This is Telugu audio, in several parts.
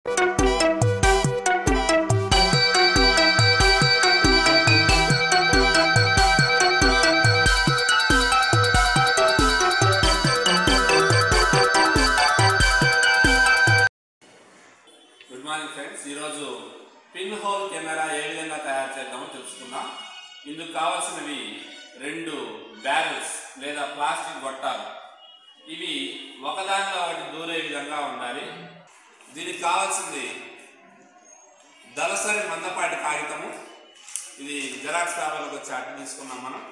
గుడ్ మార్నింగ్ ఫ్రెండ్స్, ఈరోజు పిన్ హోల్ కెమెరా ఏ విధంగా తయారు చేద్దామో తెలుసుకుందాం. ఇందుకు కావాల్సినవి 2 బ్యారెల్స్ లేదా ప్లాస్టిక్ గొట్టాలు. ఇవి ఒకదానిలో ఒకటి దూరే విధంగా ఉండాలి. దీనికి కావాల్సింది దళసరి మందపాటి కాగితము, ఇది జెరాక్స్ పేపర్లకు వచ్చి అట్టు తీసుకున్నాం మనం.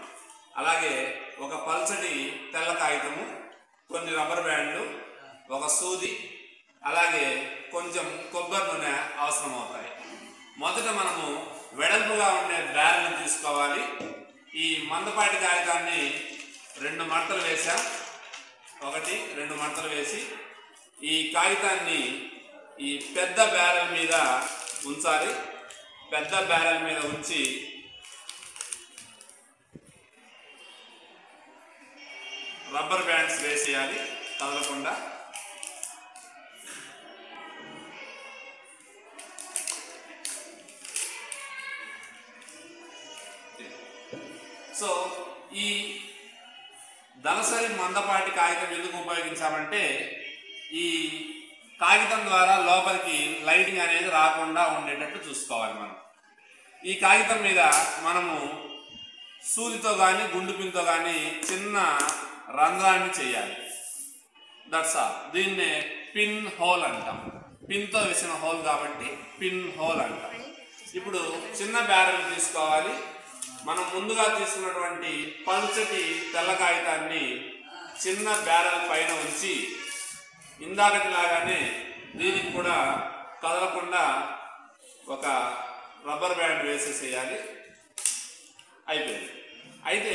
అలాగే ఒక పల్చటి తెల్ల కాగితము, కొన్ని రబ్బర్ బ్యాండ్లు, ఒక సూది, అలాగే కొంచెం కొబ్బరి నూనె అవసరం అవుతాయి. మొదట మనము వెడల్పుగా ఉండే బ్యారెల్ని తీసుకోవాలి. ఈ మందపాటి కాగితాన్ని 2 మడతలు వేసాం. 1, 2 మడతలు వేసి ఈ కాగితాన్ని ఈ పెద్ద బ్యారెల్ మీద ఉంచాలి. పెద్ద బ్యారెల్ మీద ఉంచి రబ్బర్ బ్యాండ్స్ వేసేయాలి కదలకుండా. సో ఈ దళసరి మందపాటి కాగితం ఎందుకు ఉపయోగించామంటే ఈ కాగితం ద్వారా లోపలికి లైటింగ్ అనేది రాకుండా ఉండేటట్టు చూసుకోవాలి మనం. ఈ కాగితం మీద మనము సూదితో కానీ గుండుపిన్తో కానీ చిన్న రంధ్రాన్ని చేయాలి. That's all. దీన్నే పిన్ హోల్ అంటాం. పిన్తో వేసిన హోల్ కాబట్టి పిన్ హోల్ అంటాం. ఇప్పుడు చిన్న బ్యారెల్ తీసుకోవాలి. మనం ముందుగా తీసుకున్నటువంటి పల్చటి తెల్ల కాగితాన్ని చిన్న బ్యారెల్ పైన ఉంచి ఇందాకటిలాగానే దీనికి కూడా కదలకుండా ఒక రబ్బర్ బ్యాండ్ వేసేసేయాలి. అయిపోయింది. అయితే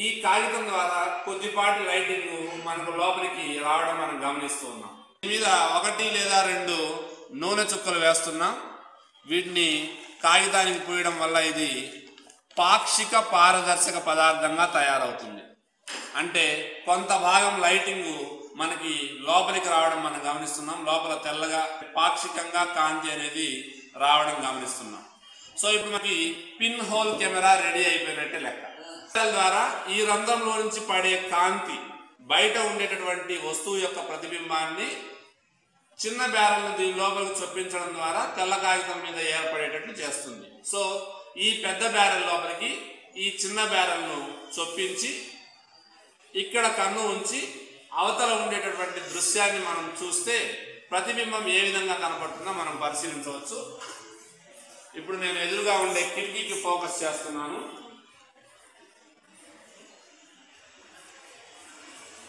ఈ కాగితం ద్వారా కొద్దిపాటి లైటింగ్ మనకు లోపలికి రావడం మనం గమనిస్తూ ఉన్నాం. దీని మీద 1 లేదా 2 నూనె చుక్కలు వేస్తున్నాం. వీటిని కాగితానికి పూయడం వల్ల ఇది పాక్షిక పారదర్శక పదార్థంగా తయారవుతుంది. అంటే కొంత భాగం లైటింగ్ మనకి లోపలికి రావడం మనం గమనిస్తున్నాం. లోపల తెల్లగా పాక్షికంగా కాంతి అనేది రావడం గమనిస్తున్నాం. సో ఇప్పుడు మనకి పిన్ హోల్ కెమెరా రెడీ అయిపోయినట్టే లెక్క. ద్వారా ఈ రంధ్రంలో నుంచి పడే కాంతి బయట ఉండేటటువంటి వస్తువు యొక్క ప్రతిబింబాన్ని చిన్న బ్యారెల్ను దీని లోపలికి చొప్పించడం ద్వారా తెల్ల కాగితం మీద ఏర్పడేటట్లు చేస్తుంది. సో ఈ పెద్ద బ్యారెల్ లోపలికి ఈ చిన్న బ్యారెల్ను చొప్పించి ఇక్కడ కన్ను ఉంచి అవతల ఉండేటటువంటి దృశ్యాన్ని మనం చూస్తే ప్రతిబింబం ఏ విధంగా కనపడుతుందో మనం పరిశీలించవచ్చు. ఇప్పుడు నేను ఎదురుగా ఉండే కిటికీకి ఫోకస్ చేస్తున్నాను.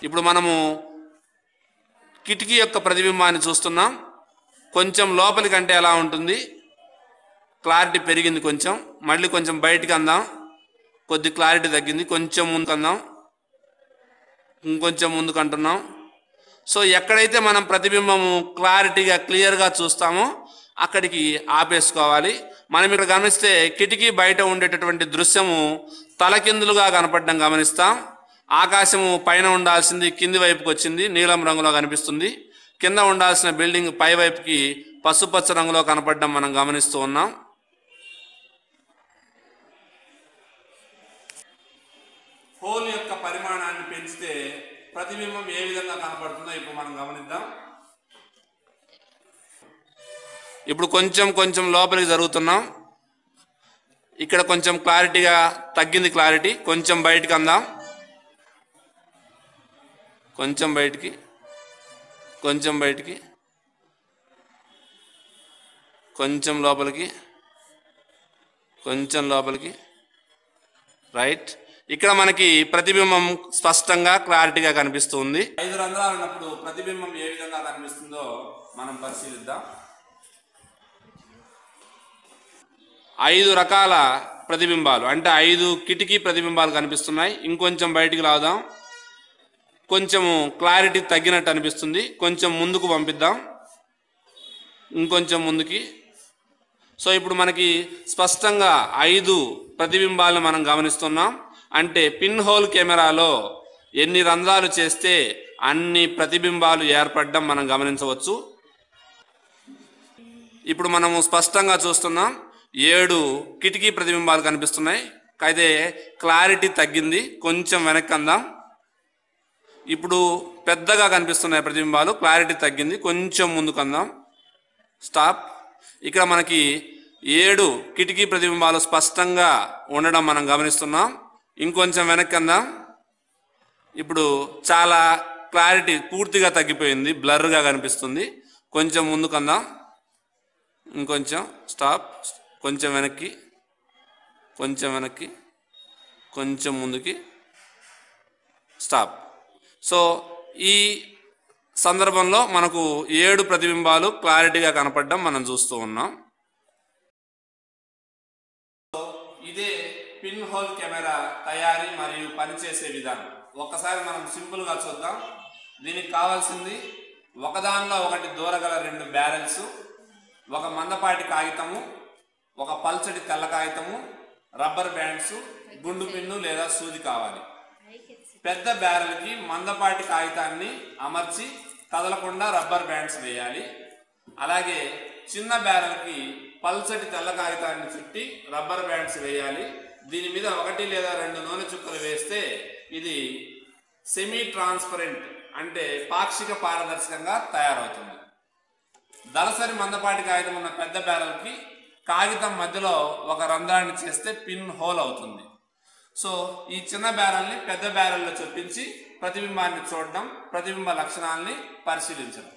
ఇప్పుడు మనము కిటికీ యొక్క ప్రతిబింబాన్ని చూస్తున్నాం. కొంచెం లోపలికి అంటే ఎలా ఉంటుంది, క్లారిటీ పెరిగింది. కొంచెం మళ్ళీ కొంచెం బయటికి అందాం, కొద్ది క్లారిటీ తగ్గింది. కొంచెం ముందుకు అందాం, ఇంకొంచెం ముందుకు అంటున్నాం. సో ఎక్కడైతే మనం ప్రతిబింబము క్లారిటీగా క్లియర్గా చూస్తామో అక్కడికి ఆపేసుకోవాలి. మనం ఇక్కడ గమనిస్తే కిటికీ బయట ఉండేటటువంటి దృశ్యము తలకిందులుగా కనపడడం గమనిస్తాం. ఆకాశము పైన ఉండాల్సింది కింది వైపుకి వచ్చింది, నీలం రంగులో కనిపిస్తుంది. కింద ఉండాల్సిన బిల్డింగ్ పై వైపుకి పసుపచ్చ రంగులో కనపడడం మనం గమనిస్తూ ఉన్నాం. హోల్ యొక్క పరిమాణాన్ని పెంచితే ప్రతిబింబం ఏ విధంగా కనపడుతుందో ఇప్పుడు మనం గమనిద్దాం. ఇప్పుడు కొంచెం కొంచెం లోపలికి జరుగుతున్నాం. ఇక్కడ కొంచెం క్లారిటీగా తగ్గింది. క్లారిటీ కొంచెం బయటికి అందాం, కొంచెం బయటికి, కొంచెం బయటికి, కొంచెం లోపలికి, కొంచెం లోపలికి. రైట్. ఇక్కడ మనకి ప్రతిబింబం స్పష్టంగా క్లారిటీగా కనిపిస్తుంది. 5 రంధ్రాలు ఉన్నప్పుడు ప్రతిబింబం ఏ విధంగా కనిపిస్తుందో మనం పరిశీలిద్దాం. 5 రకాల ప్రతిబింబాలు అంటే 5 కిటికీ ప్రతిబింబాలు కనిపిస్తున్నాయి. ఇంకొంచెం బయటికి లాగుదాం. కొంచెము క్లారిటీ తగ్గినట్టు అనిపిస్తుంది. కొంచెం ముందుకు పంపిద్దాం, ఇంకొంచెం ముందుకి. సో ఇప్పుడు మనకి స్పష్టంగా 5 ప్రతిబింబాలను మనం గమనిస్తున్నాం. అంటే పిన్ హోల్ కెమెరాలో ఎన్ని రంధ్రాలు చేస్తే అన్ని ప్రతిబింబాలు ఏర్పడడం మనం గమనించవచ్చు. ఇప్పుడు మనము స్పష్టంగా చూస్తున్నాం 7 కిటికీ ప్రతిబింబాలు కనిపిస్తున్నాయి. అయితే క్లారిటీ తగ్గింది, కొంచెం వెనక్కి అందాం. ఇప్పుడు పెద్దగా కనిపిస్తున్నాయి ప్రతిబింబాలు, క్లారిటీ తగ్గింది, కొంచెం ముందుకు అందాం. స్టాప్. ఇక్కడ మనకి 7 కిటికీ ప్రతిబింబాలు స్పష్టంగా ఉండడం మనం గమనిస్తున్నాం. ఇంకొంచెం వెనక్కి అందాం. ఇప్పుడు చాలా క్లారిటీ పూర్తిగా తగ్గిపోయింది, బ్లర్గా కనిపిస్తుంది. కొంచెం ముందుకు అందాం. ఇంకొంచెం. స్టాప్. కొంచెం వెనక్కి, కొంచెం వెనక్కి, కొంచెం ముందుకి. స్టాప్. సో ఈ సందర్భంలో మనకు 7 ప్రతిబింబాలు క్లారిటీగా కనపడడం మనం చూస్తూ ఉన్నాం. ఇదే పిన్ హోల్ కెమెరా తయారీ మరియు పనిచేసే విధానం. ఒకసారి మనం సింపుల్గా చూద్దాం. దీనికి కావాల్సింది ఒకదానిలో ఒకటి దూరగల 2 బ్యారెల్స్, ఒక మందపాటి కాగితము, ఒక పల్చటి తెల్ల కాగితము, రబ్బర్ బ్యాండ్స్, గుండు పిన్ను లేదా సూది కావాలి. పెద్ద బ్యారెల్కి మందపాటి కాగితాన్ని అమర్చి కదలకుండా రబ్బర్ బ్యాండ్స్ వేయాలి. అలాగే చిన్న బ్యారెల్కి పల్చటి తెల్ల కాగితాన్ని చుట్టి రబ్బర్ బ్యాండ్స్ వేయాలి. దీని మీద 1 లేదా 2 నూనె చుక్కలు వేస్తే ఇది సెమీ ట్రాన్స్పరెంట్ అంటే పాక్షిక పారదర్శకంగా తయారవుతుంది. దళసరి మందపాటి కాగితం ఉన్న పెద్ద బ్యారెల్కి కాగితం మధ్యలో ఒక రంధ్రాన్ని చేస్తే పిన్ హోల్ అవుతుంది. సో ఈ చిన్న బ్యారెల్ని పెద్ద బ్యారెల్లో చొప్పించి ప్రతిబింబాన్ని చూడడం, ప్రతిబింబ లక్షణాలని పరిశీలించడం.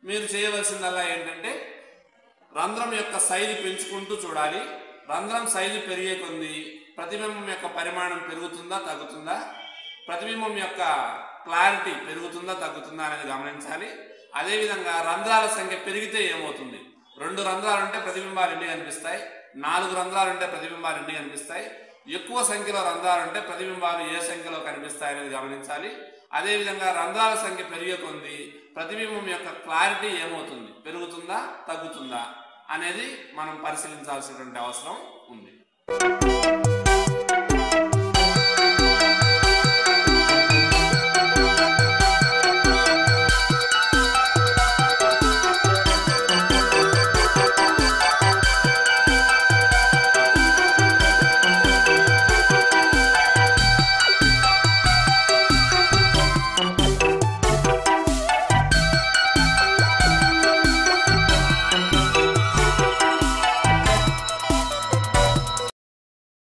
మీరు చేయవలసిందల్లా ఏంటంటే రంధ్రం యొక్క సైజు పెంచుకుంటూ చూడాలి. రంధ్రం సైజు పెరిగే కొద్దీ ప్రతిబింబం యొక్క పరిమాణం పెరుగుతుందా తగ్గుతుందా, ప్రతిబింబం యొక్క క్లారిటీ పెరుగుతుందా తగ్గుతుందా అనేది గమనించాలి. అదేవిధంగా రంధ్రాల సంఖ్య పెరిగితే ఏమవుతుంది? 2 రంధ్రాలు ఉంటే ప్రతిబింబాలు ఎన్ని కనిపిస్తాయి, 4 రంధ్రాలు ఉంటే ప్రతిబింబాలు ఎన్ని కనిపిస్తాయి, ఎక్కువ సంఖ్యలో రంధ్రాలు ఉంటే ప్రతిబింబాలు ఏ సంఖ్యలో కనిపిస్తాయి అనేది గమనించాలి. అదేవిధంగా రంధ్రాల సంఖ్య పెరిగే కొద్దీ ప్రతిబింబం యొక్క క్లారిటీ ఏమవుతుంది, పెరుగుతుందా తగ్గుతుందా అనేది మనం పరిశీలించాల్సినటువంటి అవసరం ఉంది.